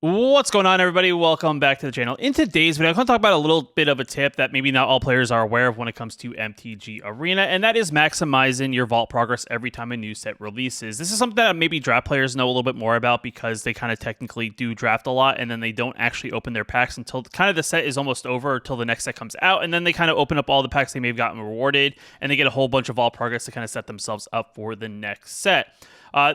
What's going on, everybody? Welcome back to the channel. In today's video, I'm going to talk about a little bit of a tip that maybe not all players are aware of when it comes to MTG Arena, and that is maximizing your vault progress every time a new set releases. This is something that maybe draft players know a little bit more about because they kind of technically do draft a lot, and then they don't actually open their packs until kind of the set is almost over, until the next set comes out, and then they kind of open up all the packs they may have gotten rewarded, and they get a whole bunch of vault progress to kind of set themselves up for the next set.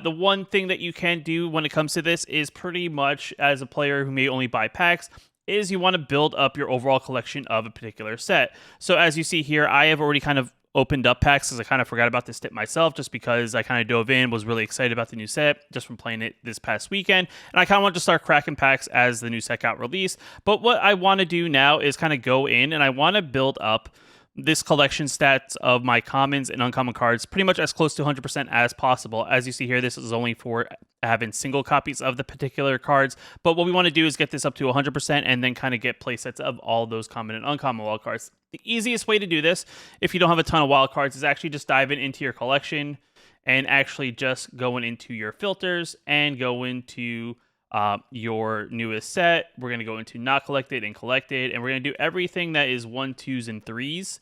The one thing that you can do when it comes to this is pretty much, as a player who may only buy packs, is you want to build up your overall collection of a particular set. So as you see here, I have already kind of opened up packs because I kind of forgot about this tip myself, just because I kind of dove in, was really excited about the new set just from playing it this past weekend, and I kind of want to start cracking packs as the new set got released. But what I want to do now is kind of go in and I want to build up this collection stats of my commons and uncommon cards pretty much as close to 100% as possible. As you see here, this is only for having single copies of the particular cards, but what we want to do is get this up to 100% and then kind of get playsets of all those common and uncommon wild cards. The easiest way to do this, if you don't have a ton of wild cards, is actually just diving into your collection and actually just going into your filters and go into your newest set. We're going to go into not collected and collected, and we're going to do everything that is 1s, 2s, and 3s.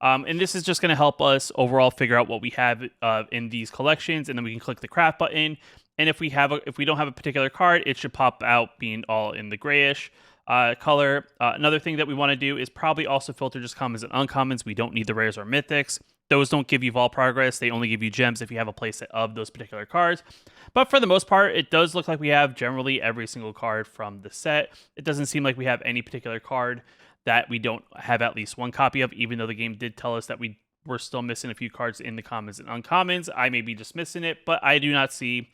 And this is just going to help us overall figure out what we have in these collections, and then we can click the craft button. And if we don't have a particular card, it should pop out being all in the grayish color. Another thing that we want to do is probably also filter just commons and uncommons. We don't need the rares or mythics. Those don't give you vault progress. They only give you gems if you have a playset of those particular cards. But for the most part, it does look like we have generally every single card from the set. It doesn't seem like we have any particular card that we don't have at least one copy of, even though the game did tell us that we were still missing a few cards in the commons and uncommons. I may be just missing it, but I do not see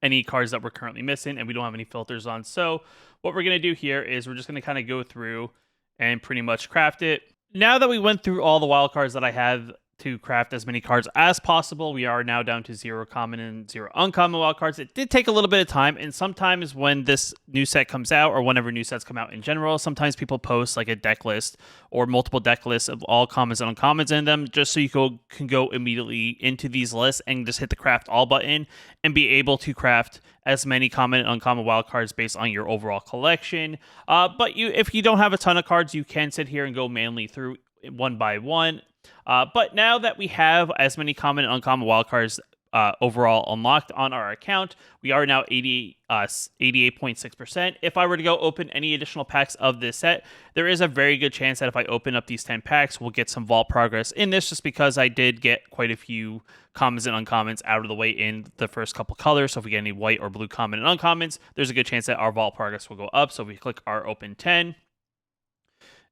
any cards that we're currently missing, and we don't have any filters on. So what we're going to do here is we're just going to kind of go through and pretty much craft it. Now that we went through all the wild cards that I have to craft as many cards as possible, we are now down to 0 common and 0 uncommon wild cards. It did take a little bit of time, and sometimes when this new set comes out, or whenever new sets come out in general, sometimes people post like a deck list or multiple deck lists of all commons and uncommons in them, just so you can go immediately into these lists and just hit the craft all button and be able to craft as many common and uncommon wild cards based on your overall collection. But if you don't have a ton of cards, you can sit here and go manually through one by one. But now that we have as many common and uncommon wildcards overall unlocked on our account, we are now 88.6%. If I were to go open any additional packs of this set, there is a very good chance that if I open up these 10 packs, we'll get some vault progress in this, just because I did get quite a few commons and uncommons out of the way in the first couple colors. So if we get any white or blue common and uncommons, there's a good chance that our vault progress will go up. So if we click our open 10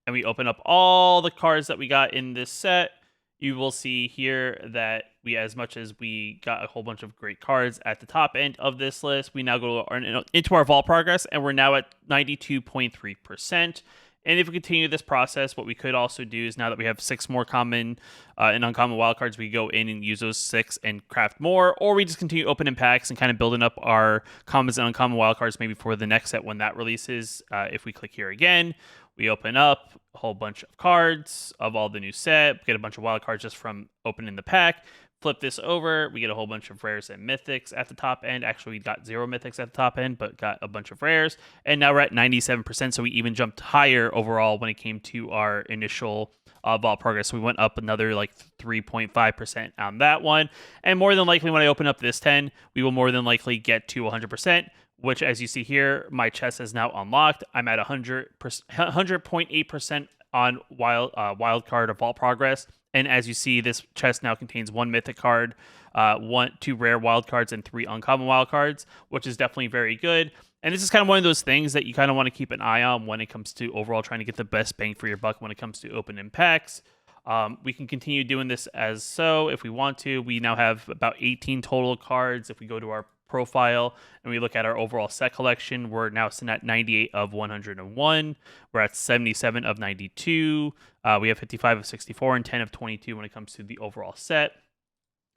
and we open up all the cards that we got in this set, you will see here that as much as we got a whole bunch of great cards at the top end of this list, we now go into our vault progress, and we're now at 92.3%. And if we continue this process, what we could also do is, now that we have 6 more common and uncommon wildcards, we go in and use those 6 and craft more, or we just continue opening packs and kind of building up our commons and uncommon wildcards maybe for the next set when that releases. If we click here again, we open up a whole bunch of cards of all the new set, get a bunch of wild cards just from opening the pack. Flip this over, we get a whole bunch of rares and mythics at the top end. Actually, we got 0 mythics at the top end, but got a bunch of rares. And now we're at 97%, so we even jumped higher overall when it came to our initial vault progress. So we went up another like 3.5% on that one. And more than likely, when I open up this 10, we will more than likely get to 100%. Which, as you see here, my chest is now unlocked. I'm at 100.8% on wild card of vault progress. And as you see, this chest now contains 1 mythic card, 2 rare wild cards, and 3 uncommon wild cards, which is definitely very good. And this is kind of one of those things that you kind of want to keep an eye on when it comes to overall trying to get the best bang for your buck when it comes to opening packs. We can continue doing this as so if we want to. We now have about 18 total cards. If we go to our profile and we look at our overall set collection, we're now sitting at 98 of 101. We're at 77 of 92. We have 55 of 64 and 10 of 22 when it comes to the overall set.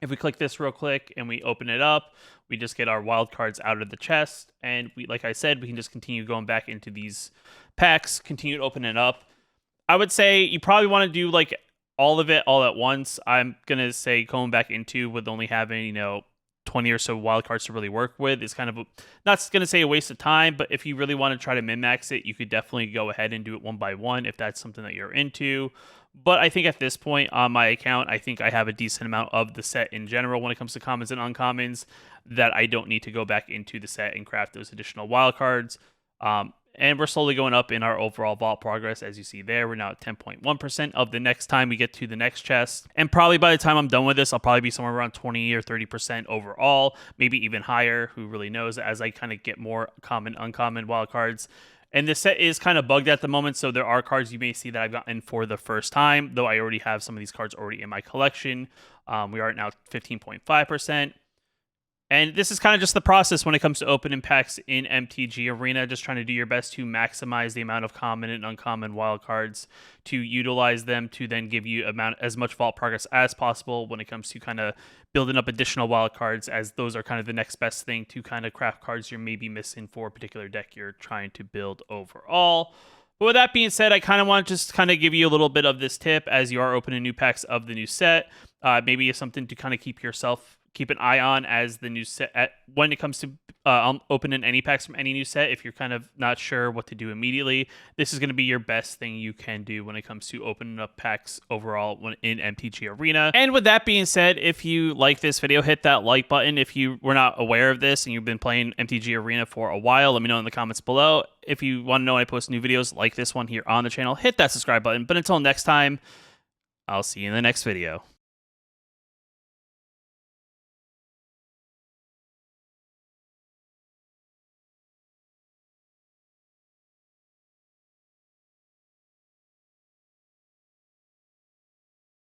If we click this real quick and we open it up, we just get our wild cards out of the chest, and like I said, we can just continue going back into these packs, continue to open it up. I would say you probably want to do like all of it all at once. I'm gonna say going back into with only having 12 20 or so wildcards to really work with. It's kind of, not going to say a waste of time, but if you really want to try to min-max it, you could definitely go ahead and do it one by one if that's something that you're into. But I think at this point on my account, I think I have a decent amount of the set in general when it comes to commons and uncommons that I don't need to go back into the set and craft those additional wildcards. And we're slowly going up in our overall vault progress. As you see there, we're now at 10.1% of the next time we get to the next chest. And probably by the time I'm done with this, I'll probably be somewhere around 20 or 30% overall, maybe even higher. Who really knows, as I kind of get more common, uncommon wildcards. And this set is kind of bugged at the moment, so there are cards you may see that I've gotten for the first time, though I already have some of these cards already in my collection. We are at now 15.5%. And this is kind of just the process when it comes to opening packs in MTG Arena, just trying to do your best to maximize the amount of common and uncommon wildcards, to utilize them to then give you as much vault progress as possible when it comes to kind of building up additional wildcards, as those are kind of the next best thing to kind of craft cards you're maybe missing for a particular deck you're trying to build overall. But with that being said, I kind of want to just kind of give you a little bit of this tip as you are opening new packs of the new set. Maybe it's something to kind of keep an eye on as the new set when it comes to opening any packs from any new set. If you're kind of not sure what to do immediately, this is going to be your best thing you can do when it comes to opening up packs overall in MTG Arena. And with that being said, if you like this video, hit that like button. If you were not aware of this and you've been playing MTG Arena for a while, let me know in the comments below. If you want to know when I post new videos like this one here on the channel, hit that subscribe button. But until next time, I'll see you in the next video.